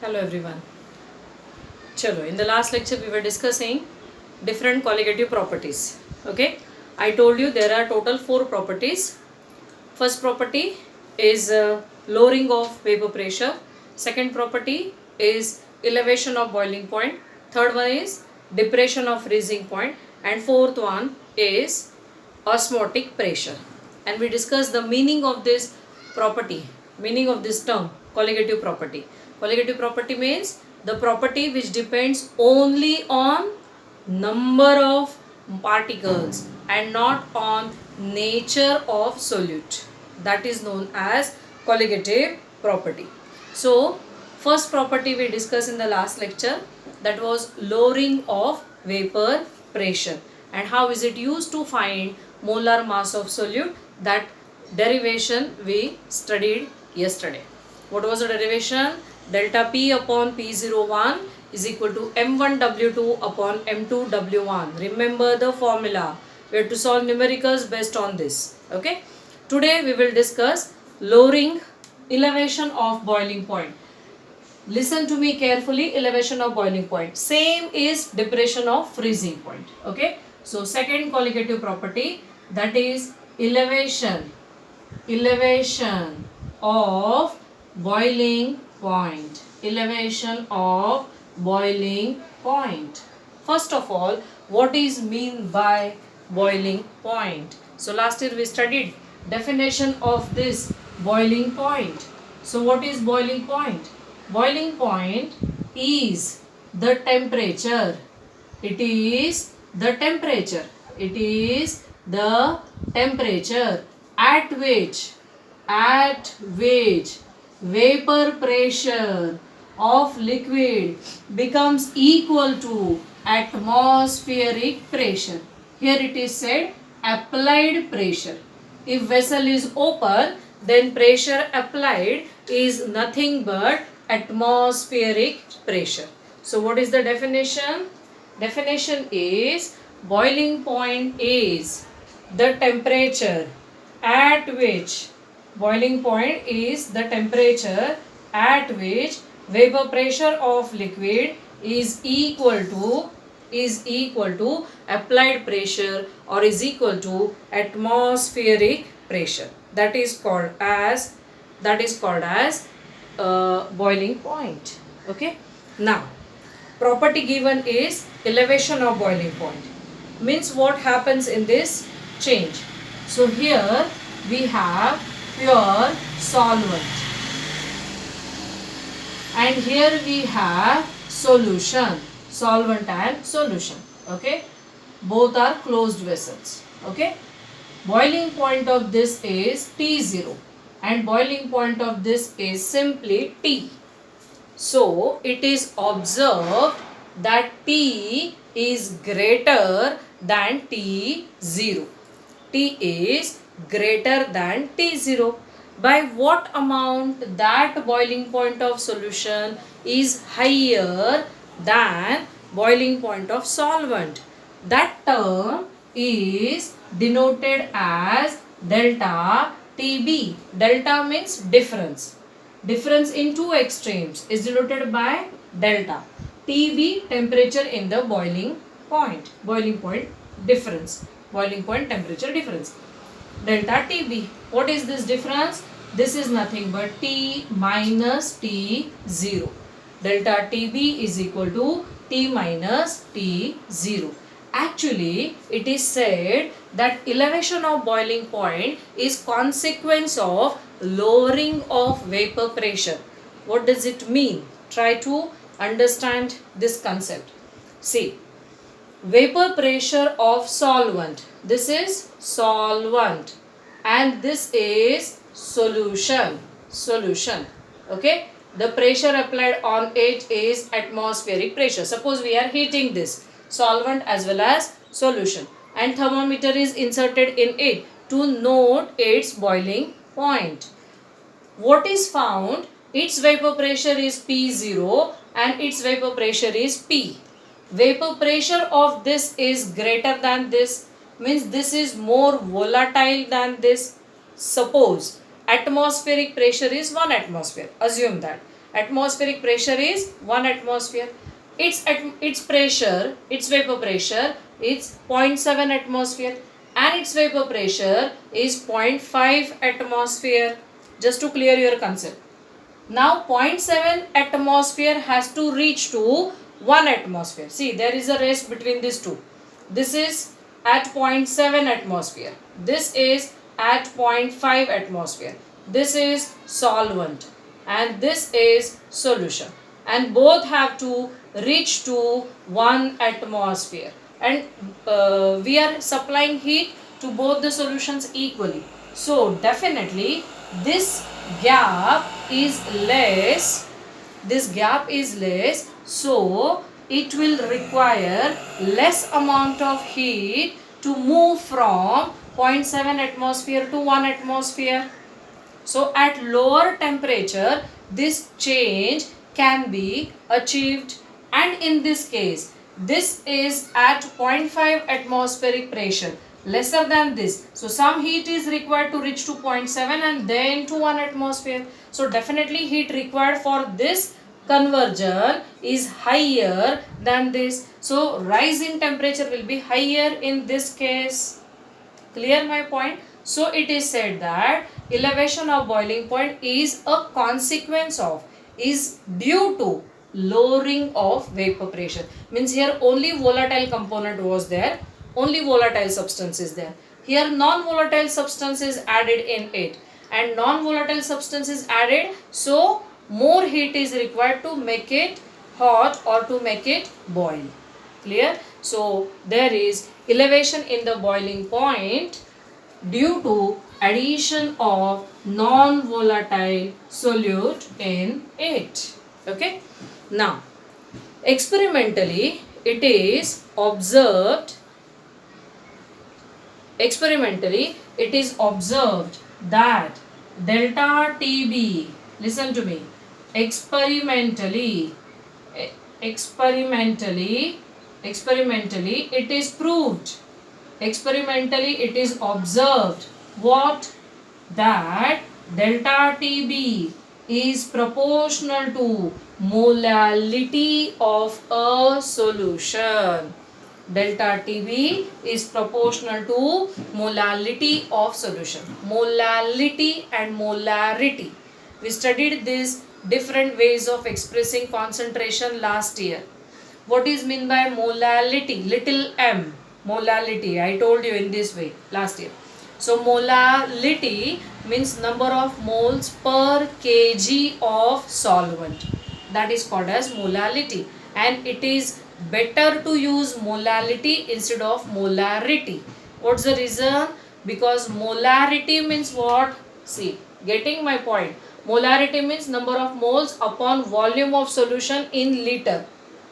Hello everyone. Chalo, in the last lecture we were discussing different colligative properties. Okay, I told you there are total 4 properties. First property is lowering of vapor pressure. Second property is elevation of boiling point. Third one is depression of freezing point. And fourth one is osmotic pressure. And we discussed the meaning of this property, meaning of this term, colligative property. Colligative property means the property which depends only on number of particles and not on nature of solute. That is known as colligative property. So first property we discussed in the last lecture, that was lowering of vapor pressure. And how is it used to find molar mass of solute? That derivation we studied yesterday. What was the derivation? Delta P upon P01 is equal to M1W2 upon M2W1. Remember the formula. We have to solve numericals based on this. Okay. Today we will discuss lowering elevation of boiling point. Listen to me carefully. Elevation of boiling point. Same is depression of freezing point. Okay. So second colligative property, that is elevation of boiling point. Elevation of boiling point. First of all, what is mean by boiling point? So last year we studied definition of this boiling point. So what is boiling point? Boiling point is the temperature. It is the temperature. It is the temperature at which vapor pressure of liquid becomes equal to atmospheric pressure. Here it is said applied pressure. If vessel is open, then pressure applied is nothing but atmospheric pressure. So what is the definition? Definition is boiling point is the temperature at which vapor pressure of liquid is equal to applied pressure or is equal to atmospheric pressure. That is called as boiling point. Okay. Now property given is elevation of boiling point. Means what happens in this change. So here we have pure solvent and here we have solution, solvent and solution. Okay, both are closed vessels. Okay, boiling point of this is T0 and boiling point of this is simply T. So it is observed that T is greater than T0. T is greater than T0. By what amount? That boiling point of solution is higher than boiling point of solvent. That term is denoted as delta TB. Delta means difference. Difference in two extremes is denoted by delta. TB, temperature in the boiling point. Boiling point difference. Boiling point temperature difference. Delta TB. What is this difference? This is nothing but T minus T0. Delta TB is equal to T minus T0. Actually, it is said that elevation of boiling point is consequence of lowering of vapor pressure. What does it mean? Try to understand this concept. See, vapor pressure of solvent. This is solvent and this is solution. Okay, the pressure applied on it is atmospheric pressure. Suppose we are heating this solvent as well as solution and thermometer is inserted in it to note its boiling point. What is found? Its vapor pressure is P0 and its vapor pressure is P. Vapor pressure of this is greater than this, means this is more volatile than this. Suppose atmospheric pressure is 1 atmosphere, assume that, Atmospheric pressure is 1 atmosphere. Its pressure, its vapor pressure is 0.7 atmosphere and its vapor pressure is 0.5 atmosphere. Just to clear your concept. Now 0.7 atmosphere has to reach to 1 atmosphere. See, there is a rest between these two. This is at 0.7 atmosphere. This is at 0.5 atmosphere. This is solvent and this is solution. And both have to reach to 1 atmosphere. And we are supplying heat to both the solutions equally. So definitely this gap is less. This gap is less, so it will require less amount of heat to move from 0.7 atmosphere to 1 atmosphere. So at lower temperature this change can be achieved, and in this case this is at 0.5 atmospheric pressure, lesser than this. So some heat is required to reach to 0.7 and then to 1 atmosphere. So definitely heat required for this conversion is higher than this. So rise in temperature will be higher in this case. Clear my point? So it is said that elevation of boiling point is a consequence of, is due to lowering of vapor pressure. Means here only volatile component was there, only volatile substance is there. Here non-volatile substance is added in it, and non-volatile substance is added, so more heat is required to make it hot or to make it boil. Clear? So there is elevation in the boiling point due to addition of non-volatile solute in it. Okay. Now experimentally it is observed that delta TB, listen to me, experimentally it is proved, experimentally it is observed what, that delta TB is proportional to molality of a solution. Delta TB is proportional to molality of solution. Molality and molarity, we studied these different ways of expressing concentration last year. What is mean by molality? Little m, molality, I told you in this way last year. So molality means number of moles per kg of solvent, that is called as molality, and it is better to use molality instead of molarity. What's the reason? Because molarity means what? See, getting my point. Molarity means number of moles upon volume of solution in liter,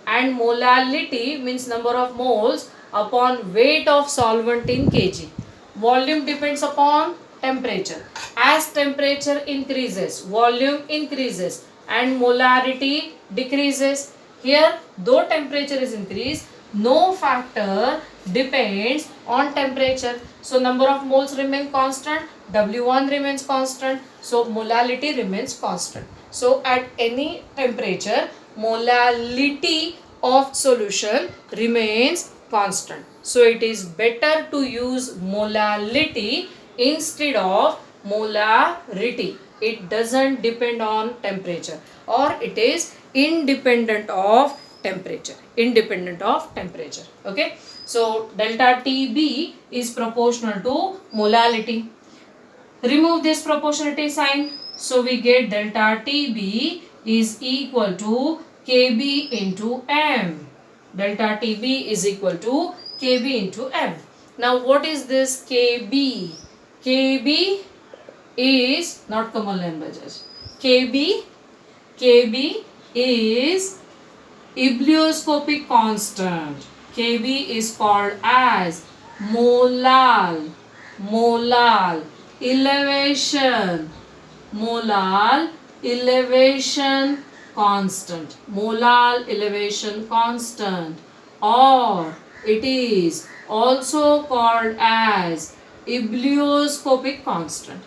and molality means number of moles upon weight of solvent in kg. Volume depends upon temperature. As temperature increases, volume increases and molarity decreases. Here, though temperature is increased, no factor depends on temperature. So number of moles remain constant, W1 remains constant, so molality remains constant. So at any temperature, molality of solution remains constant. So it is better to use molality instead of molarity. It doesn't depend on temperature, or it is independent of temperature. Okay. So delta TB is proportional to molality. Remove this proportionality sign, so we get delta TB is equal to Kb into m. Delta TB is equal to Kb into m. Now what is this Kb? Kb is not common languages. Kb is ebullioscopic constant. Kb is called as molal elevation constant. Molal elevation constant, or it is also called as ebullioscopic constant.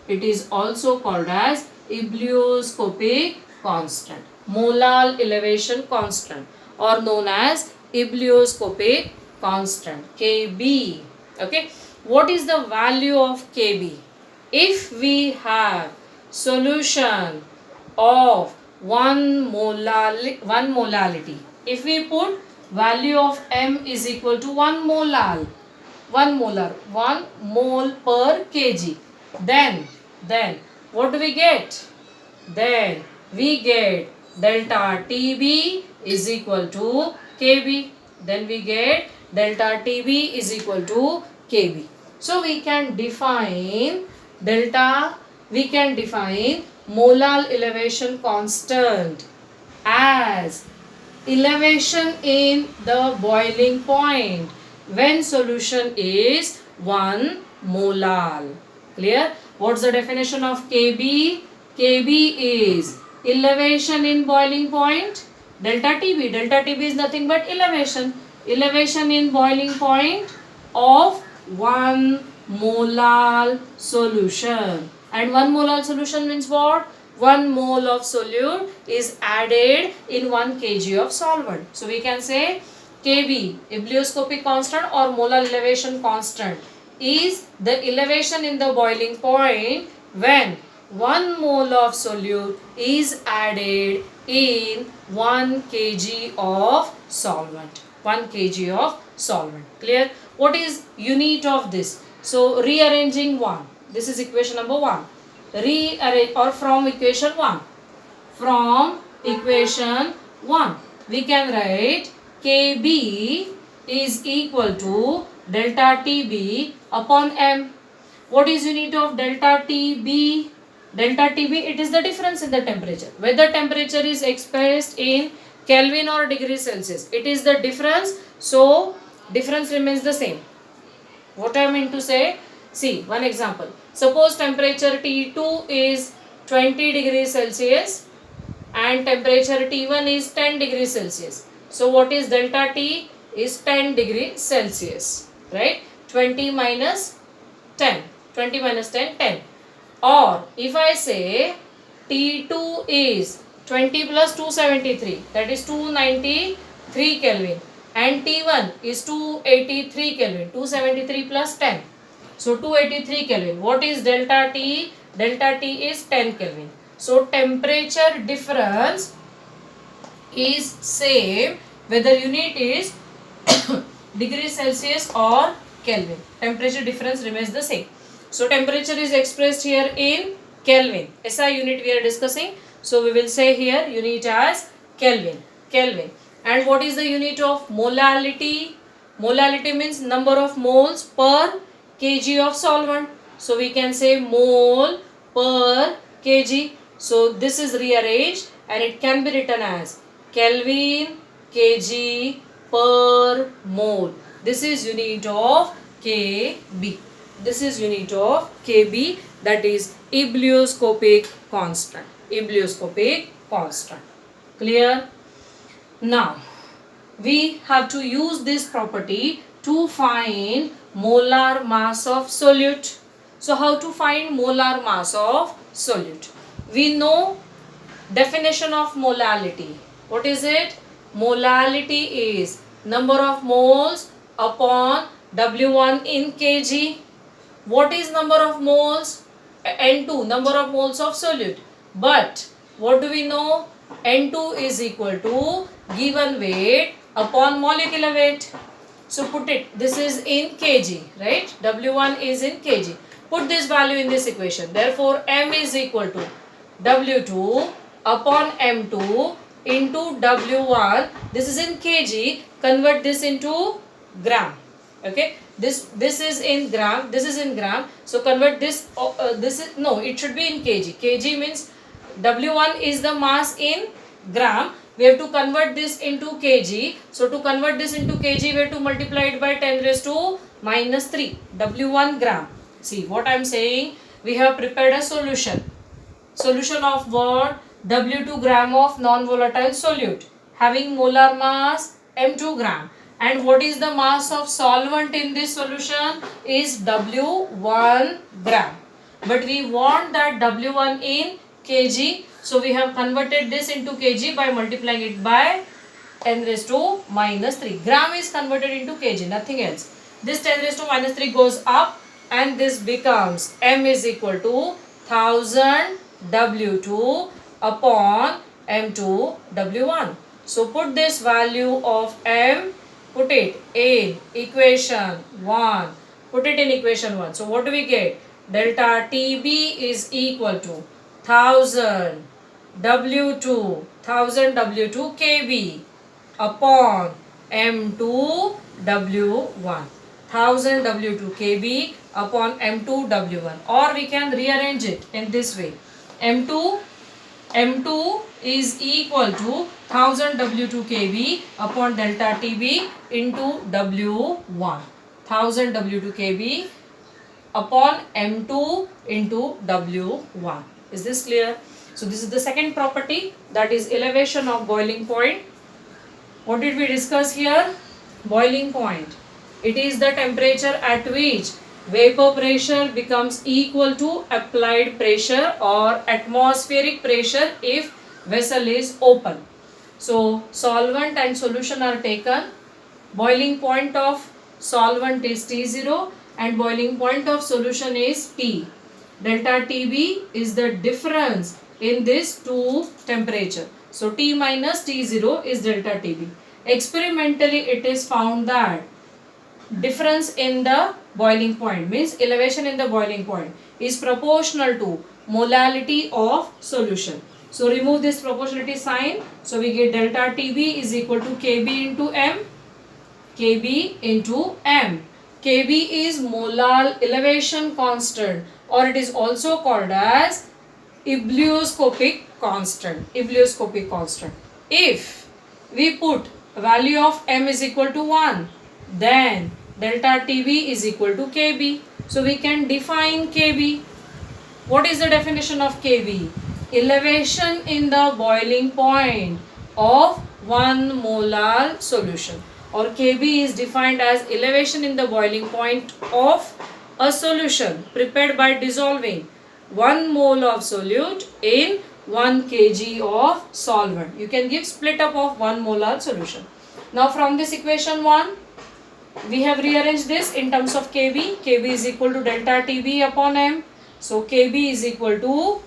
It is also called as ebullioscopic constant, molar elevation constant, or known as ebullioscopic constant, Kb. Okay, what is the value of Kb? If we have solution of one molality, if we put value of m is equal to 1 molar, 1 mole per kg, then what do we get? Then we get delta Tb is equal to Kb. Then we get delta Tb is equal to Kb. So we can define molar elevation constant as elevation in the boiling point when solution is 1 molar. Clear? What's the definition of Kb? Kb is elevation in boiling point. Delta Tb. Delta Tb is nothing but elevation. Elevation in boiling point of 1 molar solution. And 1 molar solution means what? 1 mole of solute is added in 1 kg of solvent. So we can say Kb, ebullioscopic constant or molar elevation constant, is the elevation in the boiling point when 1 mole of solute is added in 1 kg of solvent. 1 kg of solvent. Clear? What is unit of this? So rearranging 1. This is equation number 1. Rearrange or from equation 1. From equation 1, we can write Kb is equal to delta Tb upon m. What is unit of delta Tb? Delta Tb, it is the difference in the temperature. Whether temperature is expressed in Kelvin or degree Celsius, it is the difference. So difference remains the same. What I mean to say, see one example. Suppose temperature T2 is 20 degrees Celsius and temperature T1 is 10 degrees Celsius. So what is delta T? Is 10 degrees Celsius, right? 20 minus 10. 20 minus 10, 10. Or if I say T2 is 20 plus 273, that is 293 Kelvin, and T1 is 283 Kelvin, 273 plus 10. So 283 Kelvin. What is delta T? Delta T is 10 Kelvin. So temperature difference is same whether unit is degree Celsius or Kelvin. Temperature difference remains the same. So temperature is expressed here in Kelvin. SI unit we are discussing. So we will say here unit as Kelvin. Kelvin. And what is the unit of molality? Molality means number of moles per kg of solvent. So we can say mole per kg. So this is rearranged and it can be written as Kelvin kg per mole. This is unit of Kb. This is unit of Kb, that is ebullioscopic constant. Ebullioscopic constant. Clear? Now we have to use this property to find molar mass of solute. So how to find molar mass of solute? We know definition of molality. What is it? Molality is number of moles upon W1 in kg. What is number of moles? N2, number of moles of solute. But what do we know? N2 is equal to given weight upon molecular weight. So put it, this is in kg, right? W1 is in kg. Put this value in this equation. Therefore, M is equal to W2 upon M2 into W1. This is in kg. Convert this into gram. Okay. This is in gram. This is in gram. So convert this. It should be in kg. Kg means W1 is the mass in gram. We have to convert this into kg. So to convert this into kg, we have to multiply it by 10 raised to minus 3. W1 gram. See what I am saying? We have prepared a solution. Solution of what? W2 gram of non-volatile solute having molar mass M2 gram. And what is the mass of solvent in this solution? Is W1 gram. But we want that W1 in kg. So we have converted this into kg by multiplying it by 10 raised to minus 3. Gram is converted into kg, nothing else. This 10 raised to minus 3 goes up and this becomes m is equal to 1000 W2 upon M2 W1. So put this value of m, put it in equation 1. Put it in equation 1. So what do we get? Delta TB is equal to 1000 W2 KB upon M2 W1. 1000 W2 KB upon M2 W1, or we can rearrange it in this way. M2 is equal to 1000 W2 KB upon delta TB into W1. 1000 W2 KB upon M2 into W1. Is this clear? So this is the second property, that is elevation of boiling point. What did we discuss here? Boiling point. It is the temperature at which vapor pressure becomes equal to applied pressure or atmospheric pressure if vessel is open. So solvent and solution are taken. Boiling point of solvent is T0 and boiling point of solution is T. Delta TB is the difference in these two temperature. So T minus T0 is delta TB. Experimentally it is found that difference in the boiling point, means elevation in the boiling point, is proportional to molality of solution. So remove this proportionality sign. So we get delta TB is equal to KB into M. KB into M. KB is molar elevation constant, or it is also called as ebullioscopic constant. Ebullioscopic constant. If we put value of M is equal to 1, then delta TB is equal to KB. So we can define KB. What is the definition of KB? Elevation in the boiling point of 1 molar solution, or KB is defined as elevation in the boiling point of a solution prepared by dissolving 1 mole of solute in 1 kg of solvent. You can give split up of 1 molar solution. Now from this equation 1, we have rearranged this in terms of KB. KB is equal to delta TB upon M. So KB is equal to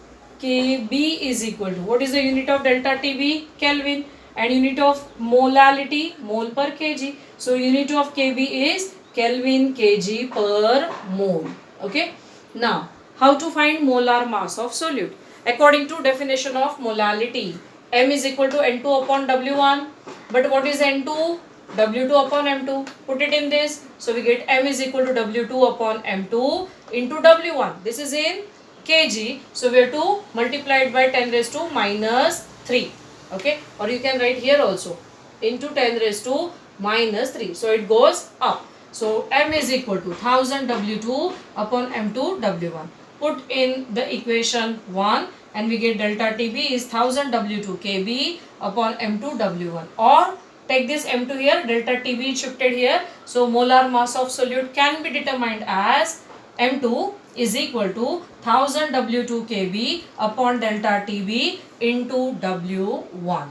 what is the unit of delta TB? Kelvin. And unit of molality, mole per kg. So unit of KB is Kelvin kg per mole. Okay. Now how to find molar mass of solute? According to definition of molality, M is equal to N2 upon W1. But what is N2? W2 upon M2. Put it in this. So we get M is equal to W2 upon M2 into W1. This is in kg. So we have to multiply it by 10 raised to minus 3. Okay. Or you can write here also into 10 raised to minus 3. So it goes up. So M is equal to 1000 W2 upon M2 W1. Put in the equation 1 and we get delta TB is 1000 W2 KB upon M2 W1. Or take this M2 here, delta TB shifted here. So molar mass of solute can be determined as M2 is equal to 1000 W2 KB upon delta TB into W1.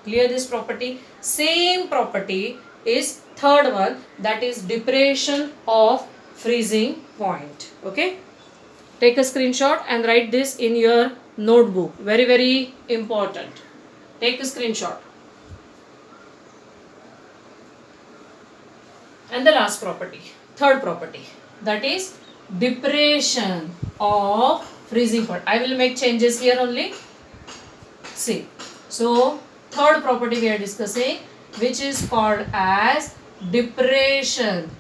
Clear this property? Same property is third one, that is depression of freezing point. Okay. Take a screenshot and write this in your notebook. Very, very important. Take a screenshot. And the last property, third property, that is depression of freezing point. I will make changes here only. See. So third property we are discussing, which is called as depression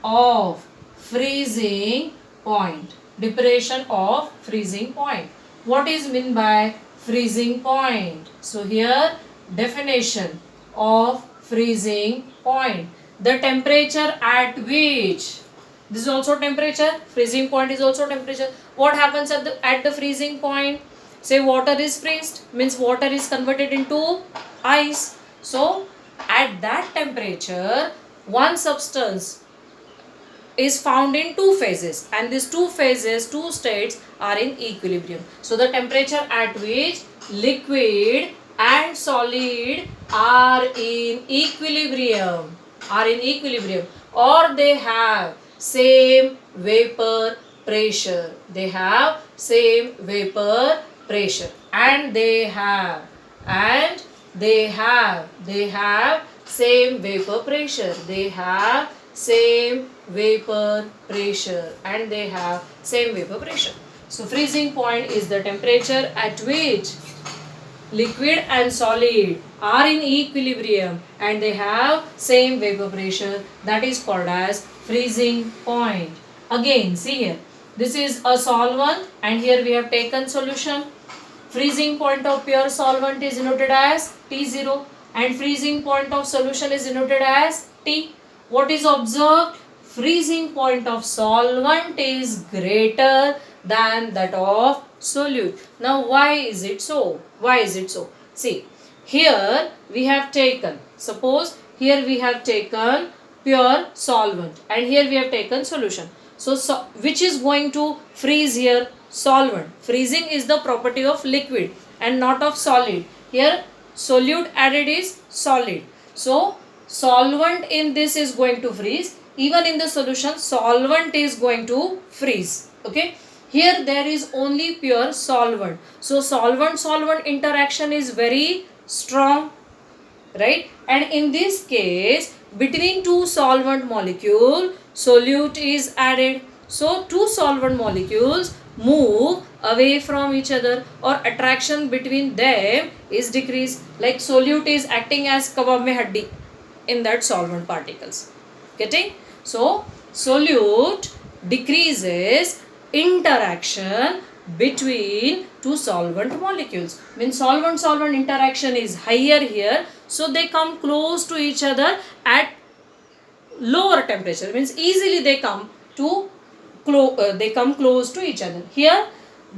of freezing point. Depression of freezing point. What is meant by freezing point? So here definition of freezing point. The temperature at which, this is also temperature, freezing point is also temperature. What happens at the freezing point? Say water is freezed, means water is converted into ice. So at that temperature, one substance is found in two phases, and these two phases, two states are in equilibrium. So the temperature at which liquid and solid are in equilibrium, or they have same vapor pressure, and they have same vapor pressure, and they have same vapor pressure. So freezing point is the temperature at which liquid and solid are in equilibrium and they have same vapor pressure. That is called as freezing point. Again, see here, this is a solvent and here we have taken solution. Freezing point of pure solvent is denoted as T0 and freezing point of solution is denoted as T. What is observed? Freezing point of solvent is greater than that of solute. Now why is it so? See, here we have taken, suppose here we have taken pure solvent and here we have taken solution. So which is going to freeze here? Solvent. Freezing is the property of liquid and not of solid. Here solute added is solid. So solvent in this is going to freeze. Even in the solution solvent is going to freeze. Okay. Here there is only pure solvent. So solvent interaction is very strong, right? And in this case between two solvent molecule solute is added. So two solvent molecules move away from each other or attraction between them is decreased. Like solute is acting as kebab mein haddi in that solvent particles. Getting? So solute decreases interaction between two solvent molecules. Means solvent interaction is higher here. So they come close to each other at lower temperature. Means easily they come close to each other. Here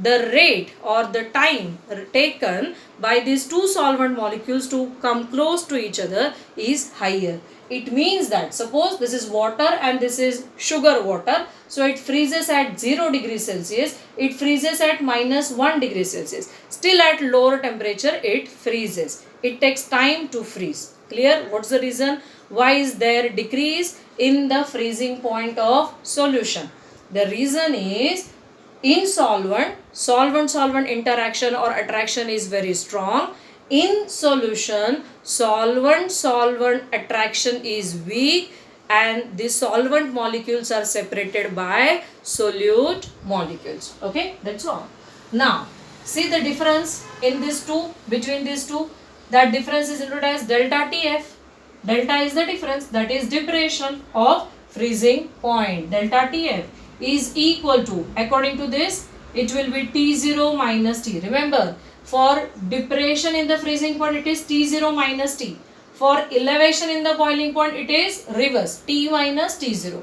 the rate or the time taken by these two solvent molecules to come close to each other is higher. It means that suppose this is water and this is sugar water. So it freezes at 0 degrees Celsius. It freezes at -1 degree Celsius. Still at lower temperature it freezes. It takes time to freeze. Clear? What's the reason? Why is there decrease in the freezing point of solution? The reason is in solvent interaction or attraction is very strong. In solution, solvent attraction is weak and the solvent molecules are separated by solute molecules. Okay, that's all. Now, see the difference in these two, between these two. That difference is denoted as delta TF. Delta is the difference, that is depression of freezing point. Delta TF is equal to, according to this, it will be T0 minus T. Remember, for depression in the freezing point, it is T0 minus T. For elevation in the boiling point, it is reverse, T minus T0.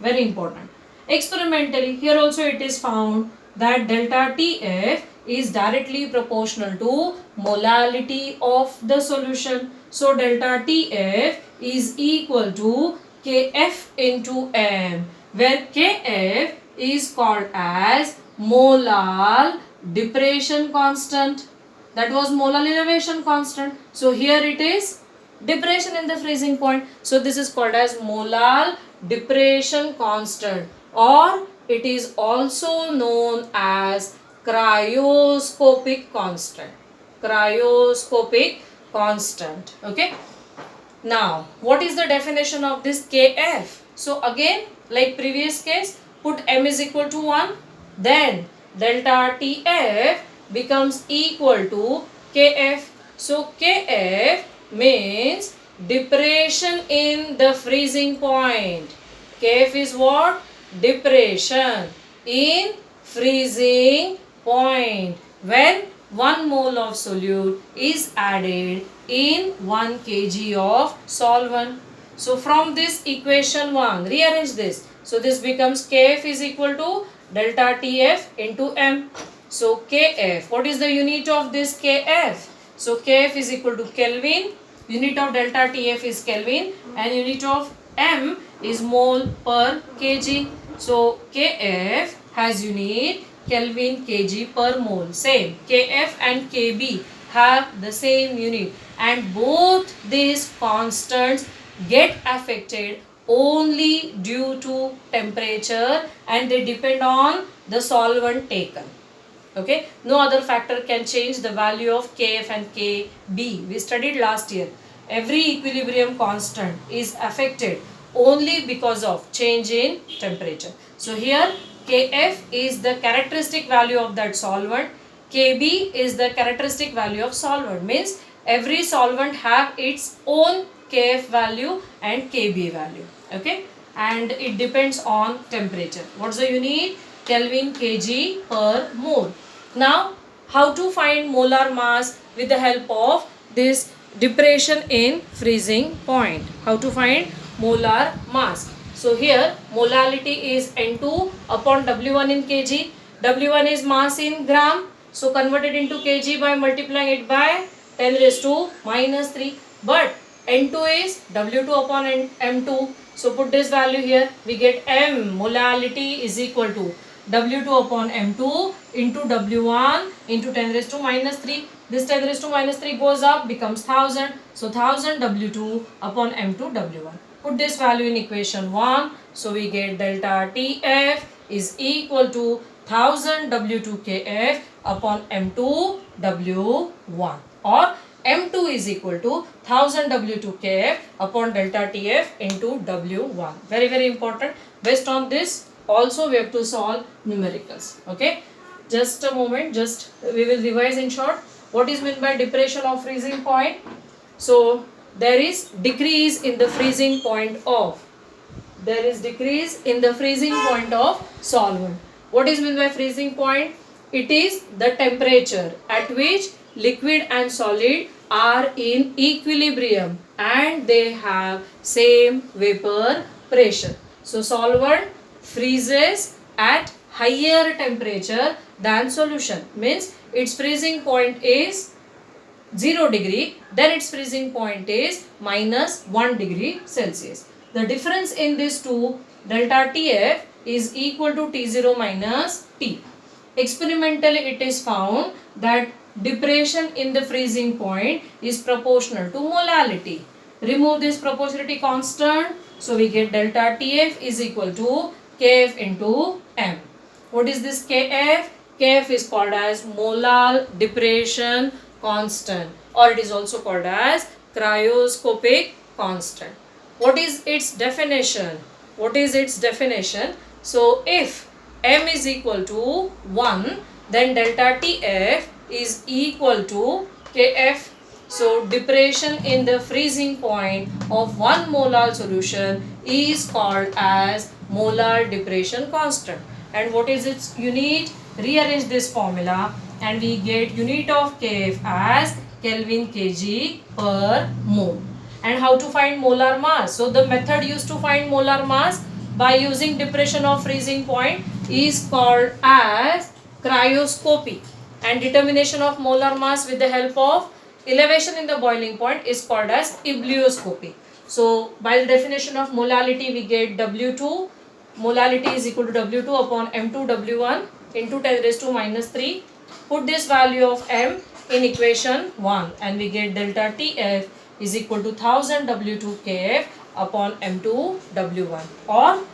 Very important. Experimentally, here also it is found that delta TF is directly proportional to molality of the solution. So delta TF is equal to Kf into m, where Kf is called as molar depression constant. That was molar elevation constant. So here it is depression in the freezing point. So this is called as molar depression constant, or it is also known as cryoscopic constant. Cryoscopic constant. Okay. Now, what is the definition of this Kf? So again, like previous case, put m is equal to 1. Then delta Tf becomes equal to Kf. So Kf means depression in the freezing point. Kf is what? Depression in freezing point when 1 mole of solute is added in 1 kg of solvent. So from this equation 1, rearrange this. So this becomes Kf is equal to delta Tf into m. So Kf, what is the unit of this Kf? So Kf is equal to Kelvin. Unit of delta Tf is Kelvin and unit of m is mole per kg. So Kf has unit Kelvin kg per mole. Same, Kf and Kb have the same unit, and both these constants get affected only due to temperature, and they depend on the solvent taken. Okay, no other factor can change the value of Kf and Kb. We studied last year. Every equilibrium constant is affected only because of change in temperature. So here Kf is the characteristic value of that solvent. Kb is the characteristic value of solvent. Means every solvent have its own Kf value and Kb value. Okay, and it depends on temperature. What's the unit? Kelvin kg per mole. Now, how to find molar mass with the help of this depression in freezing point? How to find molar mass? So here molality is N2 upon W1 in kg. W1 is mass in gram. So convert it into kg by multiplying it by 10 raised to minus 3. But N2 is W2 upon M2. So put this value here. We get M. Molality is equal to W2 upon M2 into W1 into 10 raised to minus 3. This 10 raised to minus 3 goes up, becomes 1000. So 1000 W2 upon M2 W1. Put this value in equation 1. So we get delta TF is equal to 1000 W2 KF upon M2 W1, or M2 is equal to 1000 W2 KF upon delta TF into W1. Very, very important. Based on this, also we have to solve numericals. Okay, just a moment, just we will revise in short. What is meant by depression of freezing point? So there is decrease in the freezing point of solvent. What is meant by freezing point? It is the temperature at which liquid and solid are in equilibrium and they have same vapor pressure. So solvent freezes at higher temperature than solution. Means its freezing point is 0 degree, then its freezing point is minus 1 degree Celsius. The difference in these two, delta TF is equal to T0 minus T. Experimentally it is found that depression in the freezing point is proportional to molality. Remove this proportionality constant, so we get delta TF is equal to Kf into M. What is this Kf? Kf is called as molar depression constant, or it is also called as cryoscopic constant. What is its definition? So if M is equal to 1, then delta TF is equal to Kf. So depression in the freezing point of 1 molar solution is called as molar depression constant. And what is its unit? Rearrange this formula and we get unit of Kf as Kelvin kg per mole. And how to find molar mass? So the method used to find molar mass by using depression of freezing point is called as cryoscopy, and determination of molar mass with the help of elevation in the boiling point is called as ebullioscopy. So by the definition of molality we get W2, molality is equal to W2 upon M2 W1 into 10 raised to minus 3. Put this value of M in equation 1 and we get delta TF is equal to 1000 W2 KF upon M2 W1, or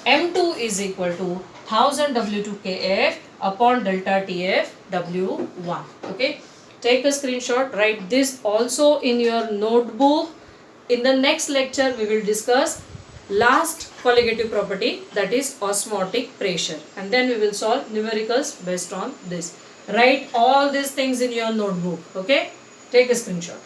M2 is equal to 1000 W2 KF upon delta TF W1. Okay, take a screenshot, write this also in your notebook. In the next lecture we will discuss last colligative property, that is osmotic pressure, and then we will solve numericals based on this. Write all these things in your notebook. Okay, take a screenshot.